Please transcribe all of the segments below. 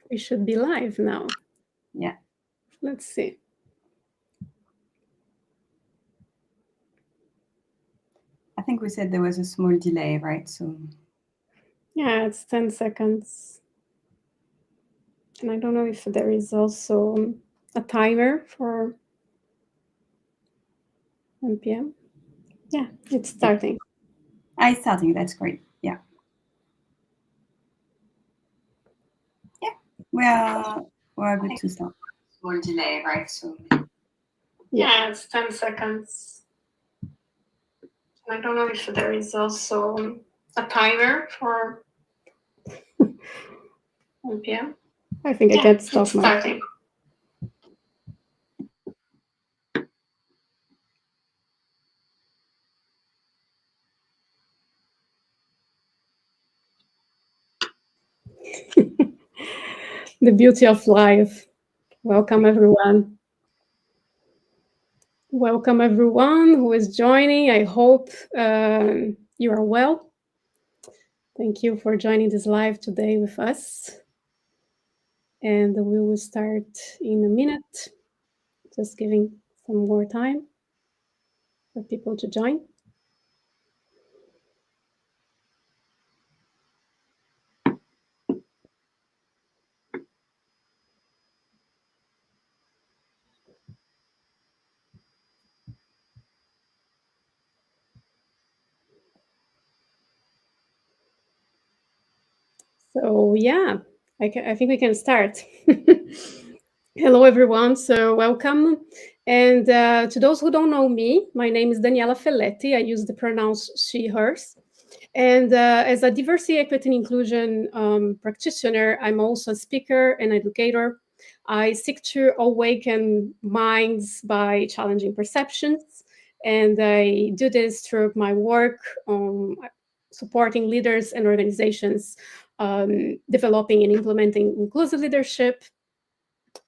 We should be live now. Yeah. Let's see. I think we said there was a small delay, right? So yeah, it's 10 seconds. And I don't know if there is also a timer for 1 p.m. Yeah, it's starting. It's starting. That's great. Yeah. Yeah, we're good to start. Small delay, right? So yeah, it's 10 seconds. And I don't know if there is also a timer for 1 p.m. I think I can't stop now. Starting. The beauty of life. Welcome, everyone. Welcome, everyone who is joining. I hope you are well. Thank you for joining this live today with us. And we will start in a minute. Just giving some more time for people to join. So yeah, I think we can start. Hello, everyone. So welcome. And to those who don't know me, my name is Daniela Felletti. I use the pronouns she, hers. And as a diversity, equity, and inclusion practitioner, I'm also a speaker and educator. I seek to awaken minds by challenging perceptions. And I do this through my work on supporting leaders and organizations developing and implementing inclusive leadership,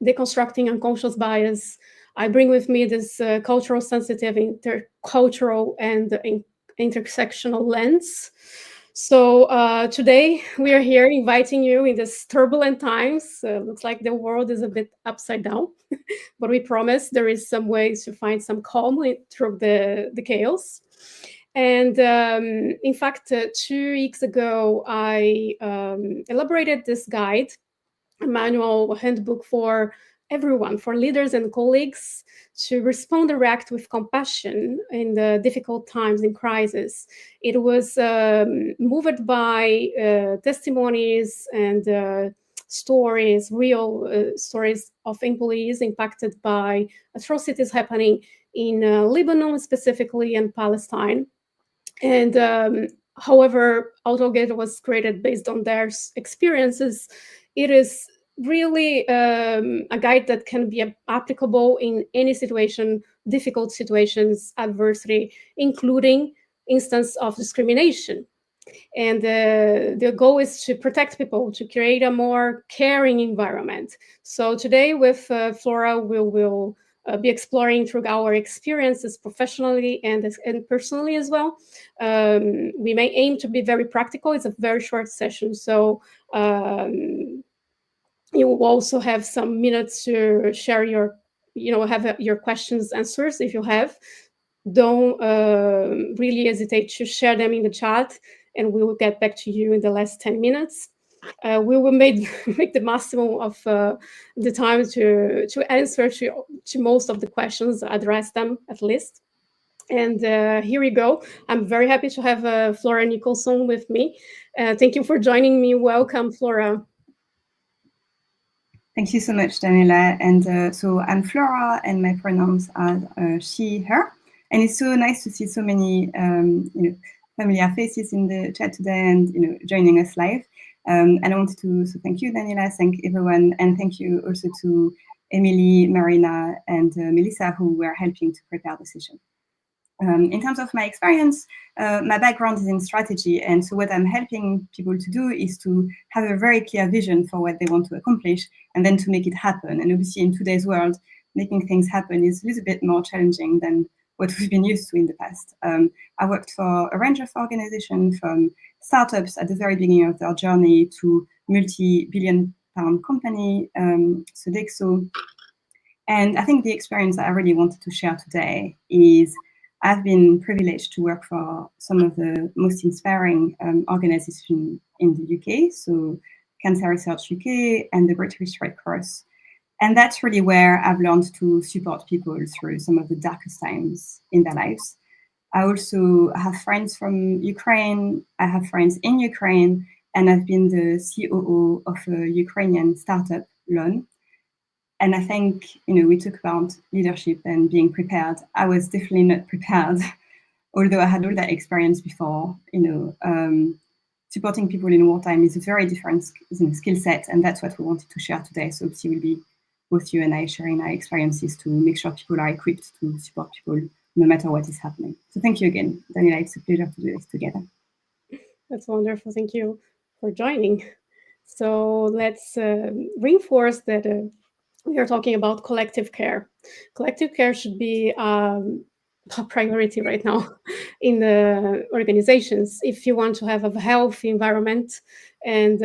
deconstructing unconscious bias. I bring with me this cultural sensitive, intercultural, and intersectional lens. So today we are here inviting you in these turbulent times. Looks like the world is a bit upside down, but we promise there is some ways to find some calm through the chaos. And in fact, 2 weeks ago, I elaborated this guide, a manual, a handbook for everyone, for leaders and colleagues to respond and react with compassion in the difficult times in crisis. It was moved by testimonies and stories, real stories of employees impacted by atrocities happening in Lebanon specifically and Palestine. And however, AutoGate was created based on their experiences. It is really a guide that can be applicable in any situation, difficult situations, adversity, including instance of discrimination. And the goal is to protect people, to create a more caring environment. So today with Flora, we will be exploring through our experiences professionally and personally as well. We may aim to be very practical. It's a very short session, so you will also have some minutes to share your, have your questions, answers if you have. Don't really hesitate to share them in the chat, and we will get back to you in the last 10 minutes. We will make the maximum of the time to answer to most of the questions, address them at least. And here we go. I'm very happy to have Flora Nicholson with me. Thank you for joining me. Welcome, Flora. Thank you so much, Daniela. And so I'm Flora, and my pronouns are she, her. And it's so nice to see so many familiar faces in the chat today and joining us live. And I wanted to thank you, Daniela, thank everyone, and thank you also to Emily, Marina, and Melissa, who were helping to prepare the session. In terms of my experience, my background is in strategy, and so what I'm helping people to do is to have a very clear vision for what they want to accomplish and then to make it happen. And obviously in today's world, making things happen is a little bit more challenging than what we've been used to in the past. I worked for a range of organizations, from startups at the very beginning of their journey to multi-billion found company, Sodexo. And I think the experience that I really wanted to share today is I've been privileged to work for some of the most inspiring organizations in the UK, so Cancer Research UK and the British Red Cross. And that's really where I've learned to support people through some of the darkest times in their lives. I also have friends from Ukraine, I have friends in Ukraine, and I've been the COO of a Ukrainian startup, Loan. And I think, we talk about leadership and being prepared. I was definitely not prepared, although I had all that experience before. Supporting people in wartime is a very different skill set, and that's what we wanted to share today. So obviously we'll be both you and I sharing our experiences to make sure people are equipped to support people no matter what is happening. So thank you again, Daniela. It's a pleasure to do this together. That's wonderful. Thank you for joining. So let's reinforce that we are talking about collective care. Collective care should be a priority right now in the organizations if you want to have a healthy environment and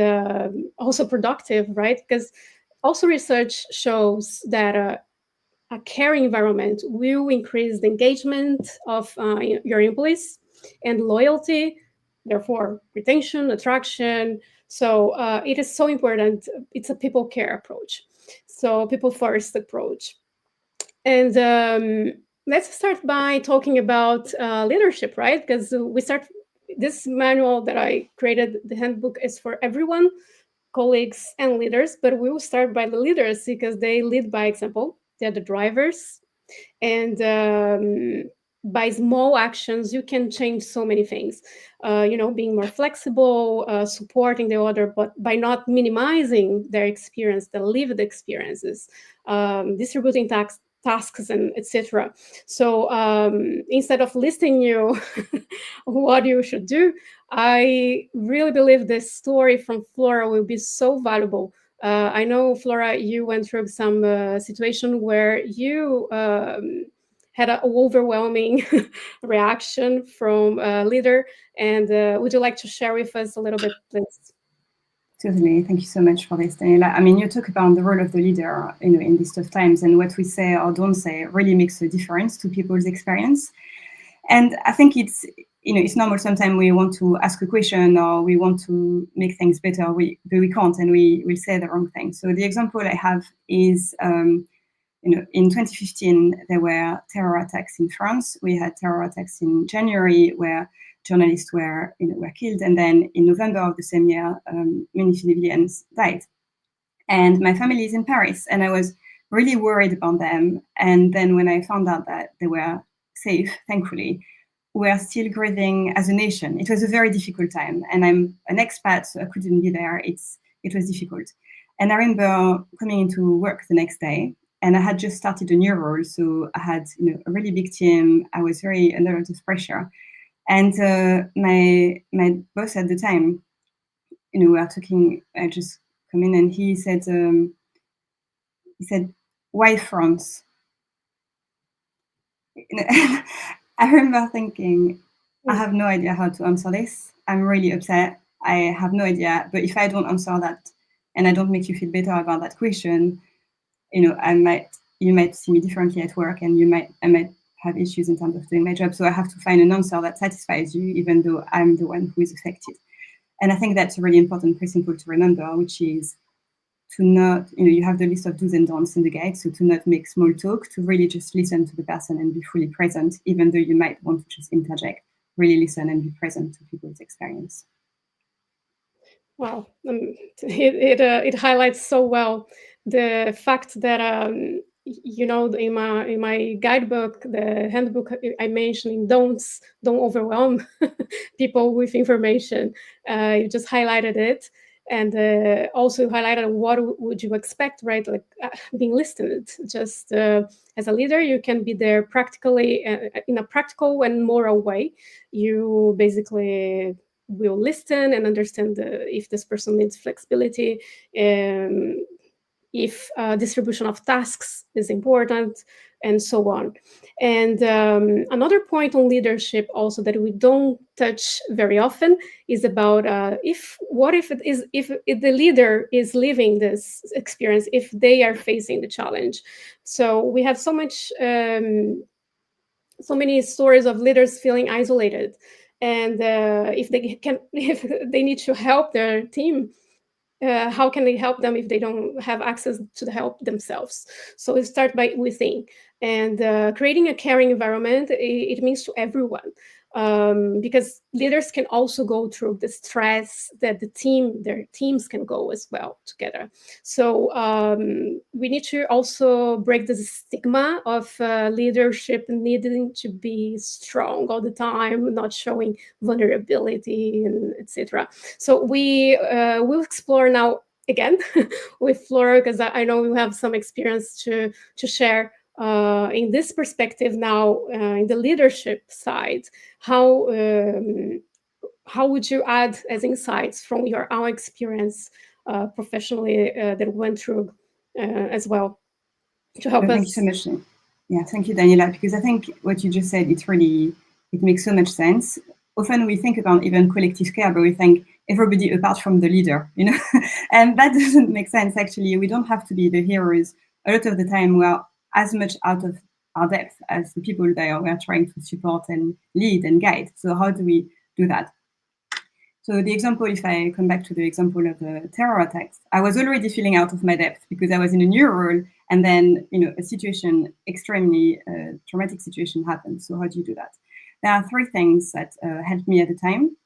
also productive, right? Because also research shows that a caring environment will increase the engagement of your employees and loyalty, therefore retention, attraction. So it is so important. It's a people care approach. So people first approach. And let's start by talking about leadership, right? Because we start, this manual that I created, the handbook, is for everyone, colleagues and leaders, but we will start by the leaders because they lead by example. They're the drivers. And by small actions, you can change so many things. Being more flexible, supporting the other, but by not minimizing their experience, the lived experiences, distributing tasks and etc. So instead of listing you what you should do, I really believe this story from Flora will be so valuable. I know, Flora, you went through some situation where you had an overwhelming reaction from a leader. And would you like to share with us a little bit, please? Totally. Thank you so much for this, Daniela. I mean, you talk about the role of the leader, in these tough times, and what we say or don't say really makes a difference to people's experience. And I think it's normal. Sometimes we want to ask a question or we want to make things better, but we can't, and we will say the wrong thing. So the example I have is, in 2015, there were terror attacks in France. We had terror attacks in January where journalists were killed. And then in November of the same year, many civilians died. And my family is in Paris, and I was really worried about them. And then when I found out that they were safe, thankfully, we are still grieving as a nation. It was a very difficult time, and I'm an expat, so I couldn't be there. It was difficult. And I remember coming into work the next day, and I had just started a new role, so I had a really big team. I was under a lot of pressure, and my boss at the time, we were talking. I just come in, and he said, "Why France?" I remember thinking, I have no idea how to answer this. I'm really upset. I have no idea. But if I don't answer that, and I don't make you feel better about that question, you might see me differently at work, and I might have issues in terms of doing my job. So I have to find an answer that satisfies you, even though I'm the one who is affected. And I think that's a really important principle to remember, which is to not, you have the list of do's and don'ts in the guide, so to not make small talk, to really just listen to the person and be fully present, even though you might want to just interject, really listen and be present to people's experience. Wow, it highlights so well the fact that in my guidebook, the handbook, I mentioned don't overwhelm people with information. You just highlighted it, and also highlighted what would you expect, right? Like being listened. Just as a leader, you can be there practically in a practical and moral way. You basically will listen and understand if this person needs flexibility. if distribution of tasks is important, and so on. And another point on leadership also that we don't touch very often is about if the leader is living this experience, if they are facing the challenge. So we have so many stories of leaders feeling isolated, and if they need to help their team, how can they help them if they don't have access to the help themselves? So we start by within, and creating a caring environment. It means to everyone, because leaders can also go through the stress that their teams can go as well together. So we need to also break the stigma of leadership needing to be strong all the time, not showing vulnerability, and etc. So we will explore now again with Flora, because I know you have some experience to share in this perspective now, in the leadership side. How would you add as insights from your own experience professionally that went through as well to help us? Thank you so much. Yeah, thank you, Daniela, because I think what you just said, it makes so much sense. Often we think about even collective care, but we think everybody apart from the leader, and that doesn't make sense. Actually, we don't have to be the heroes. A lot of the time, we are as much out of our depth as the people that we are trying to support and lead and guide. So how do we do that? So the example, if I come back to the example of the terror attacks, I was already feeling out of my depth because I was in a new role, and then a situation, extremely traumatic situation happened. So how do you do that? There are three things that helped me at the time.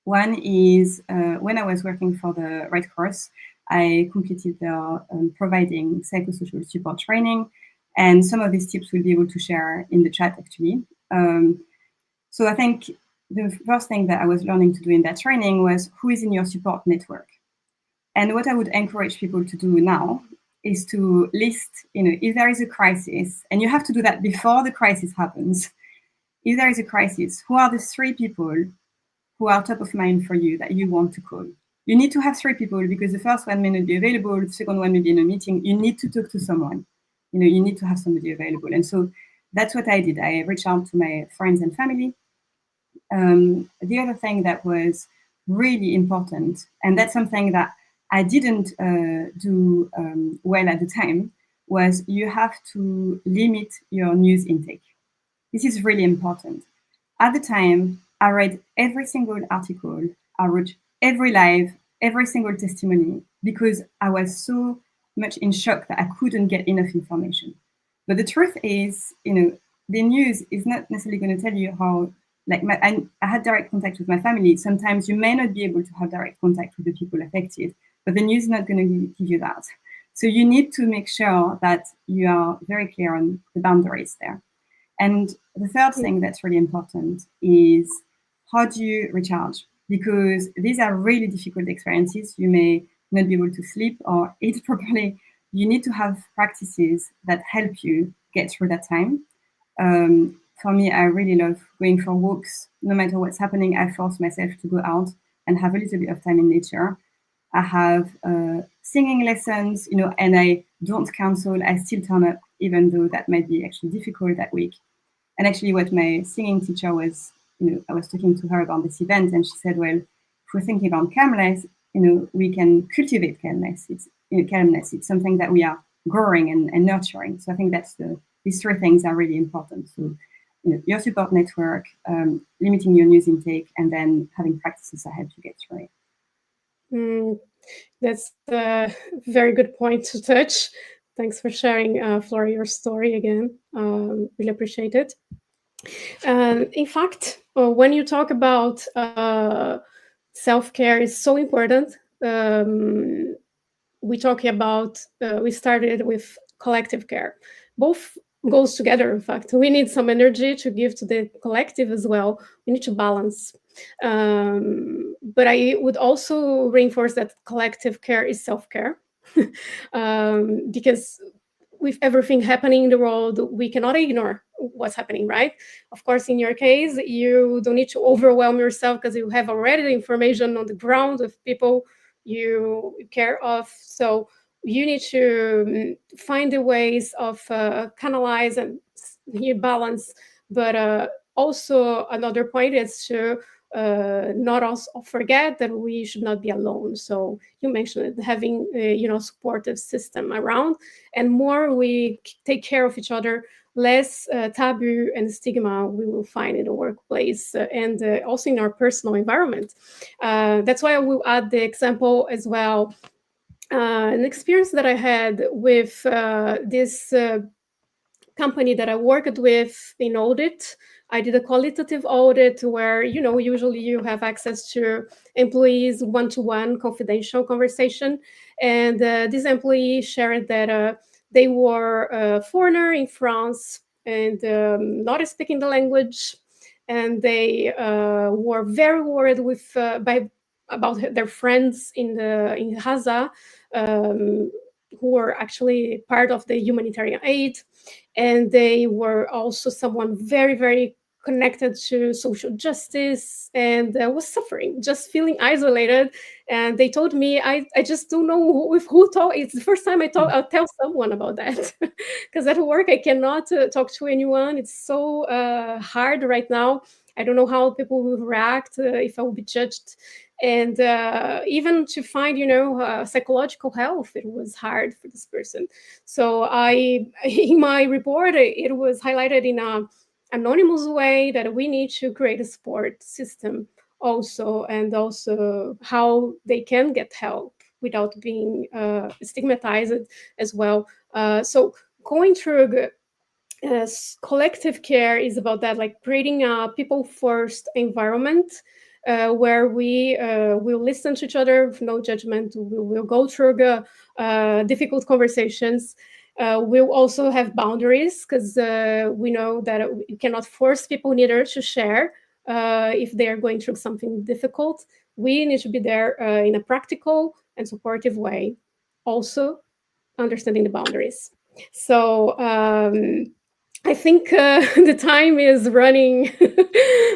One is when I was working for the Red Cross, I completed their providing psychosocial support training, and some of these tips we'll be able to share in the chat actually. So I think the first thing that I was learning to do in that training was who is in your support network. And what I would encourage people to do now is to list, if there is a crisis, and you have to do that before the crisis happens. If there is a crisis, who are the three people who are top of mind for you that you want to call? You need to have three people because the first one may not be available, the second one may be in a meeting. You need to talk to someone. You need to have somebody available. And so that's what I did. I reached out to my friends and family. The other thing that was really important, and that's something that I didn't do well at the time, was you have to limit your news intake. This is really important. At the time, I read every single article, I wrote every live, every single testimony, because I was so much in shock that I couldn't get enough information. But the truth is, the news is not necessarily going to tell you how. I had direct contact with my family. Sometimes you may not be able to have direct contact with the people affected, but the news is not going to give you that. So you need to make sure that you are very clear on the boundaries there. And the third thing that's really important is how do you recharge? Because these are really difficult experiences. You may not be able to sleep or eat properly. You need to have practices that help you get through that time. For me, I really love going for walks. No matter what's happening, I force myself to go out and have a little bit of time in nature. I have singing lessons, and I don't cancel. I still turn up, even though that might be actually difficult that week. And actually what my singing teacher was, I was talking to her about this event, and she said, well, if we're thinking about calmness, we can cultivate calmness. It's something that we are growing and nurturing. So I think these three things are really important. So, your support network, limiting your news intake, and then having practices that help you get through it. That's a very good point to touch. Thanks for sharing, Flora, your story again. Really appreciate it. In fact, when you talk about self-care is so important, we started with collective care. Both goes together. In fact, we need some energy to give to the collective as well. We need to balance. But I would also reinforce that collective care is self-care, because with everything happening in the world, we cannot ignore what's happening, right? Of course, in your case, you don't need to overwhelm yourself because you have already the information on the ground of people you care of. So you need to find the ways of canalize and balance. But also another point is to not also forget that we should not be alone. So you mentioned having supportive system around, and more we take care of each other, less taboo and stigma we will find in the workplace and also in our personal environment. That's why I will add the example as well. An experience that I had with this company that I worked with in audit. I did a qualitative audit where, usually you have access to employees one-to-one confidential conversation. And this employee shared that they were a foreigner in France and not speaking the language. And they were very worried about their friends in Gaza, who were actually part of the humanitarian aid, and they were also someone very, very connected to social justice and was suffering, just feeling isolated. And they told me, I just don't know with who talk. It's the first time I'll tell someone about that, because at work I cannot talk to anyone. It's so hard right now. I don't know how people will react, if I will be judged. And even to find, psychological health, it was hard for this person. So in my report, it was highlighted in a anonymous way that we need to create a support system also, and also how they can get help without being stigmatized as well. So going through collective care is about that, like creating a people first environment where we will listen to each other with no judgment. We will go through difficult conversations. We'll also have boundaries, because we know that we cannot force people neither to share if they are going through something difficult. We need to be there in a practical and supportive way, also understanding the boundaries. So I think the time is running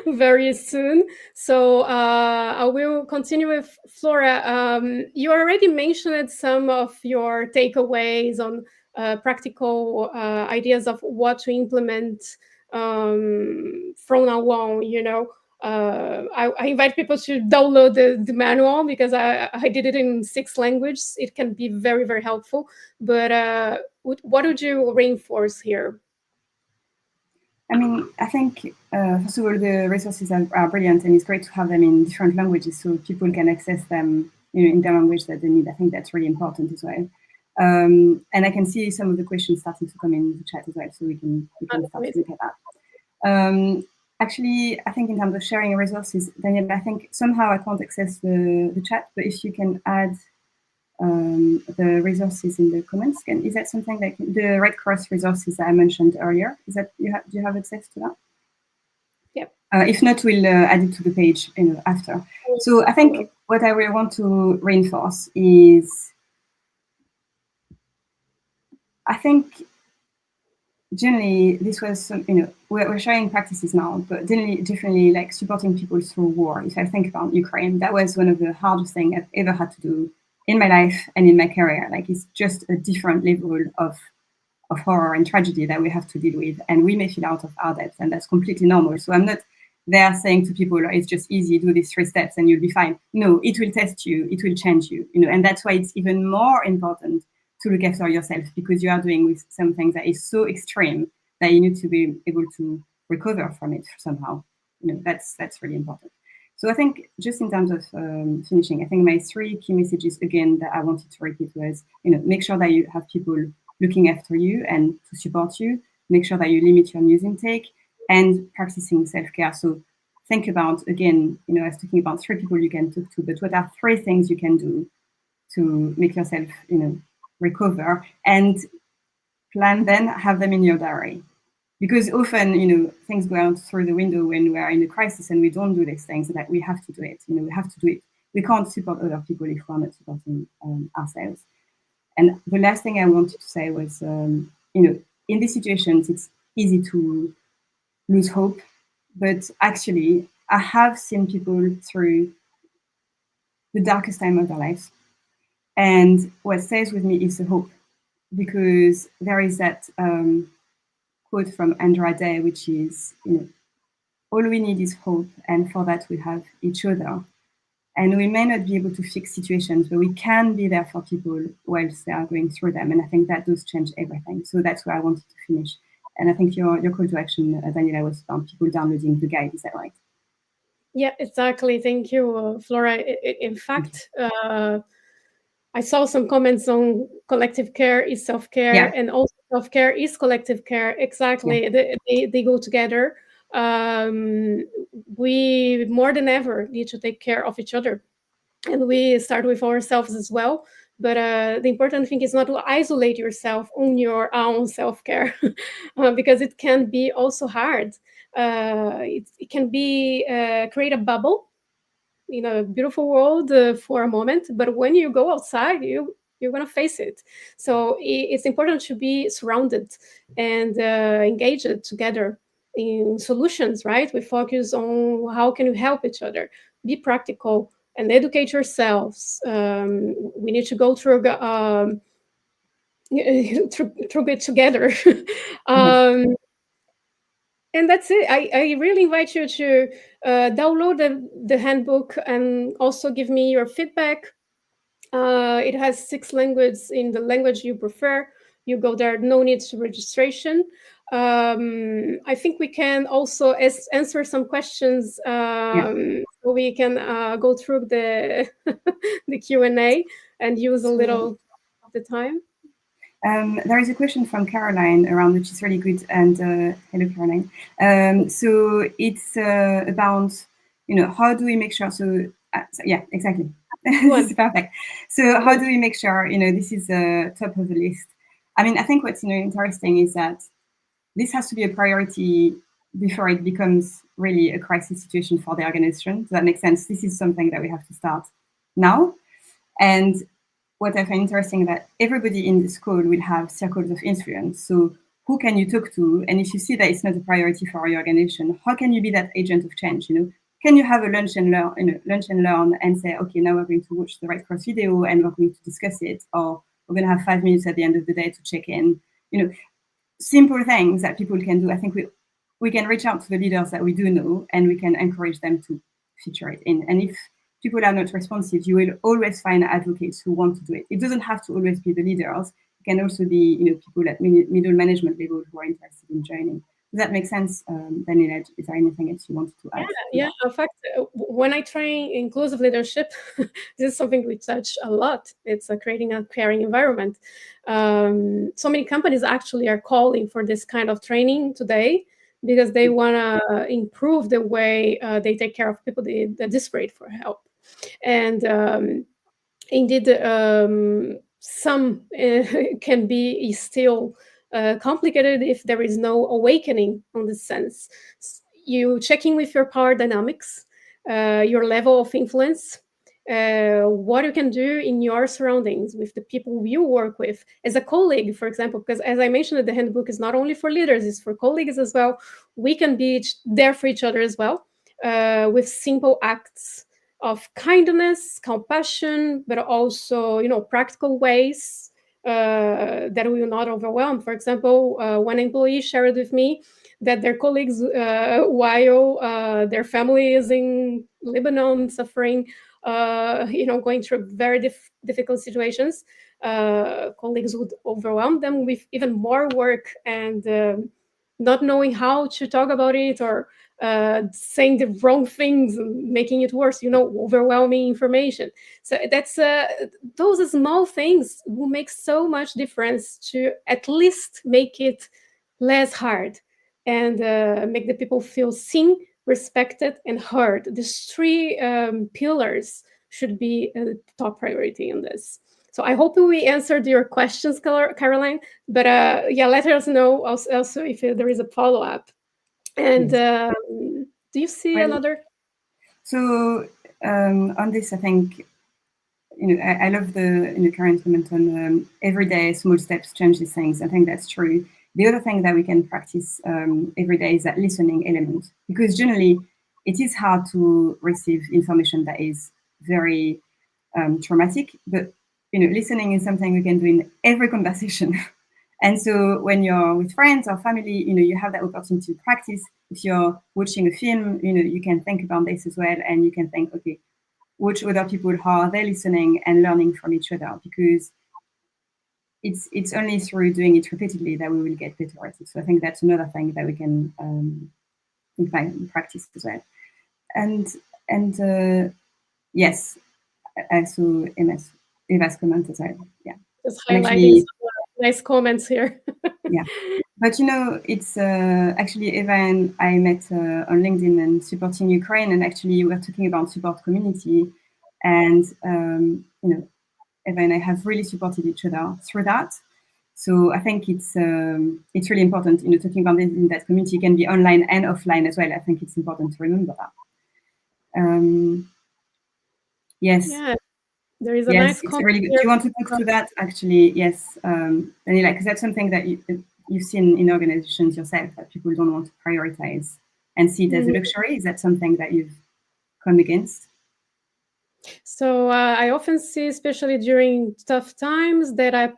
very soon. So I will continue with Flora. You already mentioned some of your takeaways on practical ideas of what to implement from now on. I invite people to download the manual, because I did it in 6 languages. It can be very, very helpful. But what would you reinforce here? I mean, I think, first of all, the resources are brilliant, and it's great to have them in different languages so people can access them in the language that they need. I think that's really important as well. And I can see some of the questions starting to come in the chat as well, so we can start to look at that. Actually, I think in terms of sharing resources, Daniel, I think somehow I can't access the chat, but if you can add the resources in the comments, is that something like the Red Cross resources that I mentioned earlier? Is that do you have access to that? Yep. If not, we'll add it to the page after. So I think what I really want to reinforce is, I think generally this was we're sharing practices now, but definitely like supporting people through war. If I think about Ukraine, that was one of the hardest things I've ever had to do in my life and in my career. Like, it's just a different level of horror and tragedy that we have to deal with, and we may feel out of our depth, and that's completely normal. So I'm not there saying to people, it's just easy, do these 3 steps and you'll be fine. No, it will test you, it will change you, and that's why it's even more important to look after yourself, because you are doing with something that is so extreme that you need to be able to recover from it somehow. That's really important. So I think, just in terms of finishing, I think my 3 key messages again that I wanted to repeat was, make sure that you have people looking after you and to support you. Make sure that you limit your news intake, and practicing self-care. So think about, again, I was talking about 3 people you can talk to, but what are 3 things you can do to make yourself, recover, and plan them, have them in your diary. Because often, things go out through the window when we are in a crisis and we don't do these things. That we have to do it. We have to do it. We can't support other people if we're not supporting ourselves. And the last thing I wanted to say was, in these situations, it's easy to lose hope. But actually, I have seen people through the darkest time of their lives. And what stays with me is the hope, because there is that quote from Andra Day, which is, all we need is hope, and for that we have each other. And we may not be able to fix situations, but we can be there for people whilst they are going through them. And I think that does change everything. So that's where I wanted to finish. And I think your call to action, Daniela, was about people downloading the guide. Is that right? Yeah, exactly. Thank you, Flora. In fact, I saw some comments on collective care is self-care, and also self-care is collective care. Exactly. They go together. We more than ever need to take care of each other, and we start with ourselves as well. But the important thing is not to isolate yourself on your own self-care, because it can be also hard. It can be create a bubble in a beautiful world for a moment, but when you go outside, you're going to face it. So it's important to be surrounded and engaged together in solutions, right? We focus on how can we help each other, be practical, and educate yourselves. We need to go through through it together. And that's it. I really invite you to download the handbook and also give me your feedback. It has 6 languages in the language you prefer. You go there, no need to registration. I think we can also answer some questions, so we can go through the the Q&A and use a little of the time. There is a question from Caroline around, which is really good. And hello, Caroline. So it's about, how do we make sure? So yeah, exactly. This is perfect. So how do we make sure, this is top of the list? I mean, I think what's interesting is that this has to be a priority before it becomes really a crisis situation for the organization. Does that make sense? This is something that we have to start now. And what I find interesting is that everybody in this call will have circles of influence. So who can you talk to? And if you see that it's not a priority for your organization, how can you be that agent of change? Can you have a lunch and learn, and say, okay, now we're going to watch the Red Cross video and we're going to discuss it, or we're going to have 5 minutes at the end of the day to check in. Simple things that people can do. I think we can reach out to the leaders that we do know, and we can encourage them to feature it in. And if people are not responsive, you will always find advocates who want to do it. It doesn't have to always be the leaders. It can also be, people at middle management level who are interested in joining. Does that make sense, Daniela? Is there anything else you wanted to add? Yeah. In fact, when I train inclusive leadership, this is something we touch a lot. It's creating a caring environment. So many companies actually are calling for this kind of training today because they want to improve the way they take care of people that are desperate for help. And indeed, some can be still complicated if there is no awakening on this sense. You checking with your power dynamics, your level of influence, what you can do in your surroundings with the people you work with as a colleague, for example, because as I mentioned, the handbook is not only for leaders, it's for colleagues as well. We can be there for each other as well, with simple acts of kindness, compassion, but also, practical ways that will not overwhelm. For example, one employee shared with me that their colleagues, while their family is in Lebanon suffering, going through very difficult situations, colleagues would overwhelm them with even more work and not knowing how to talk about it, or saying the wrong things, making it worse, overwhelming information. So that's those small things will make so much difference to at least make it less hard and make the people feel seen, respected, and heard. These 3 pillars should be a top priority in this. So I hope we answered your questions, Caroline. But let us know also if there is a follow-up. And do you see another? So on this, I think, I love the current comment on every day, small steps change these things. I think that's true. The other thing that we can practice every day is that listening element, because generally it is hard to receive information that is very traumatic, but listening is something we can do in every conversation. And so when you're with friends or family, you have that opportunity to practice. If you're watching a film, you can think about this as well, and you can think, okay, watch other people, how are they listening and learning from each other, because it's only through doing it repeatedly that we will get better at it. So I think that's another thing that we can practice as well. And yes, I saw Eva's comment as well. Yeah, just highlighting some nice comments here. Yeah, but it's actually Eva and I met on LinkedIn and supporting Ukraine, and actually we're talking about support community, and Eva and I have really supported each other through that. So I think it's really important, talking about it in that community can be online and offline as well. I think it's important to remember that. Yes. Yeah, there is a nice comment. Really good. Do you want to talk to that? Actually, yes, Daniela, because that's something that you've seen in organizations yourself, that people don't want to prioritize and see it as a luxury. Is that something that you've come against? So I often see, especially during tough times, that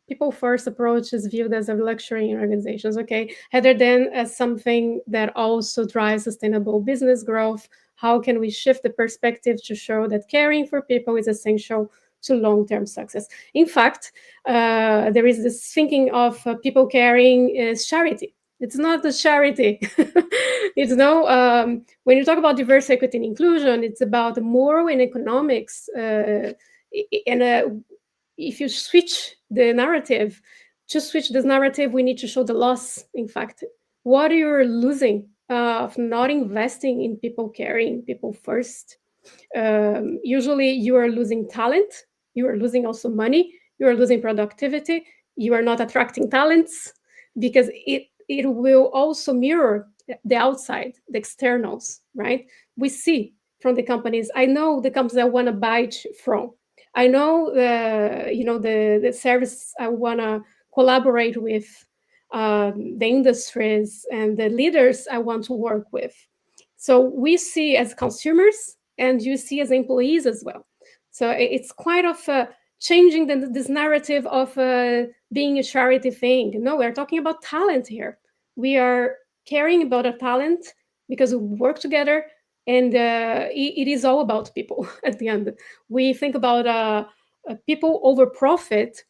people first approach is viewed as a luxury in organizations, okay, rather than as something that also drives sustainable business growth. How can we shift the perspective to show that caring for people is essential to long-term success? In fact, there is this thinking of people caring as charity. It's not a charity. It's when you talk about diversity, equity, and inclusion, it's about moral and economics. If you switch the narrative, to switch this narrative, we need to show the loss. In fact, what you're losing of not investing in people caring people first. Usually, you are losing talent. You are losing also money. You are losing productivity. You are not attracting talents because it will also mirror the outside, the externals, right? We see from the companies. I know the companies I want to buy from. I know the service I want to collaborate with, the industries and the leaders I want to work with. So we see as consumers, and you see as employees as well. So it's quite of changing this narrative of being a charity thing. No, we're talking about talent here. We are caring about a talent because we work together, and it is all about people at the end. We think about people over profit,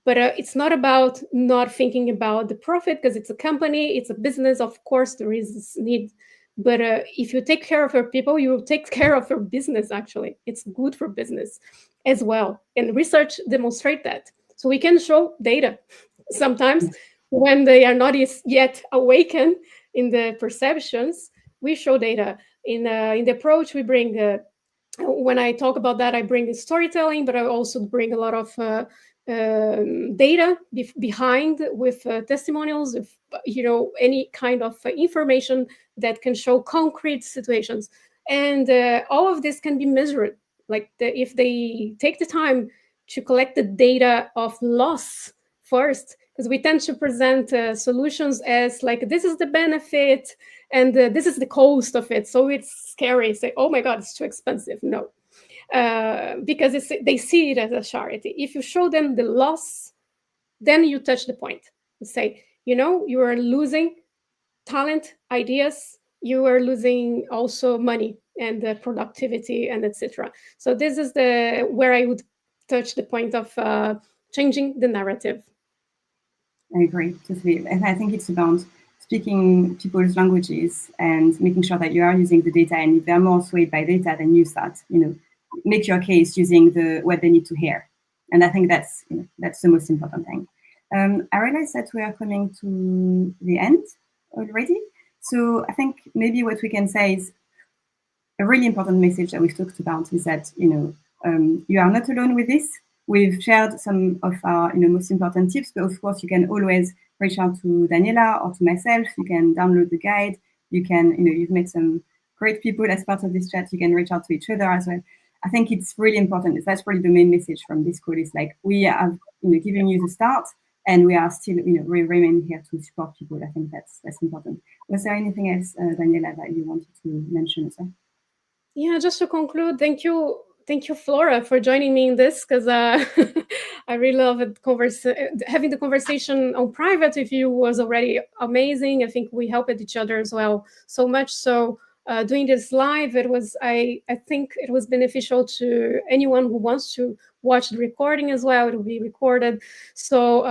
but it's not about not thinking about the profit, because it's a company, it's a business. Of course, there is this need. But if you take care of your people, you will take care of your business, actually. It's good for business as well. And research demonstrate that. So we can show data sometimes when they are not yet awakened in the perceptions. We show data in the approach we bring. When I talk about that, I bring storytelling, but I also bring a lot of data behind with testimonials, if any kind of information that can show concrete situations, and all of this can be measured. Like if they take the time to collect the data of loss first, because we tend to present solutions as like, this is the benefit and this is the cost of it, so it's scary. Say, oh my god, it's too expensive. No, because they see it as a charity. If you show them the loss, then you touch the point. You say, you are losing talent, ideas, you are losing also money and productivity and etc. So this is where I would touch the point of changing the narrative. I agree totally, and I think it's about speaking people's languages and making sure that you are using the data, and if they're more swayed by data, then use that. Make your case using what they need to hear, and I think that's the most important thing. I realize that we are coming to the end already, so I think maybe what we can say is a really important message that we've talked about is that you are not alone with this. We've shared some of our most important tips, but of course you can always reach out to Daniela or to myself. You can download the guide. You can, you've met some great people as part of this chat. You can reach out to each other as well. I think it's really important. That's probably the main message from this call. Is like, we have given you the start, and we are still we remain here to support people. I think that's important. Was there anything else, Daniela, that you wanted to mention as well? Yeah, just to conclude, thank you thank you, Flora, for joining me in this, because I really love it. Having the conversation on private with you was already amazing. I think we helped each other as well so much. So doing this live, I think it was beneficial to anyone who wants to watch the recording as well. It will be recorded. So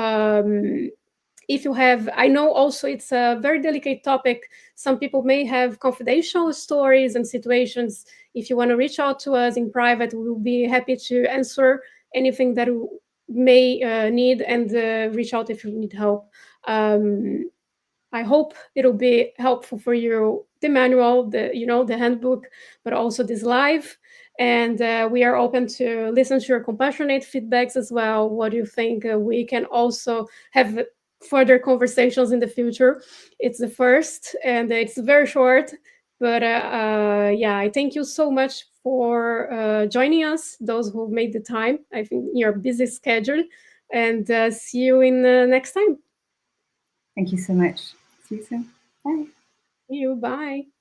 if you have, I know also it's a very delicate topic. Some people may have confidential stories and situations. If you want to reach out to us in private, we will be happy to answer anything that you may need, and reach out if you need help. I hope it'll be helpful for you, the manual, the handbook, but also this live. And we are open to listen to your compassionate feedbacks as well. What do you think? We can also have further conversations in the future. It's the first, and it's very short. But yeah, I thank you so much for joining us, those who made the time. I think your busy schedule. And see you in next time. Thank you so much. See you soon. Bye. See you. Bye.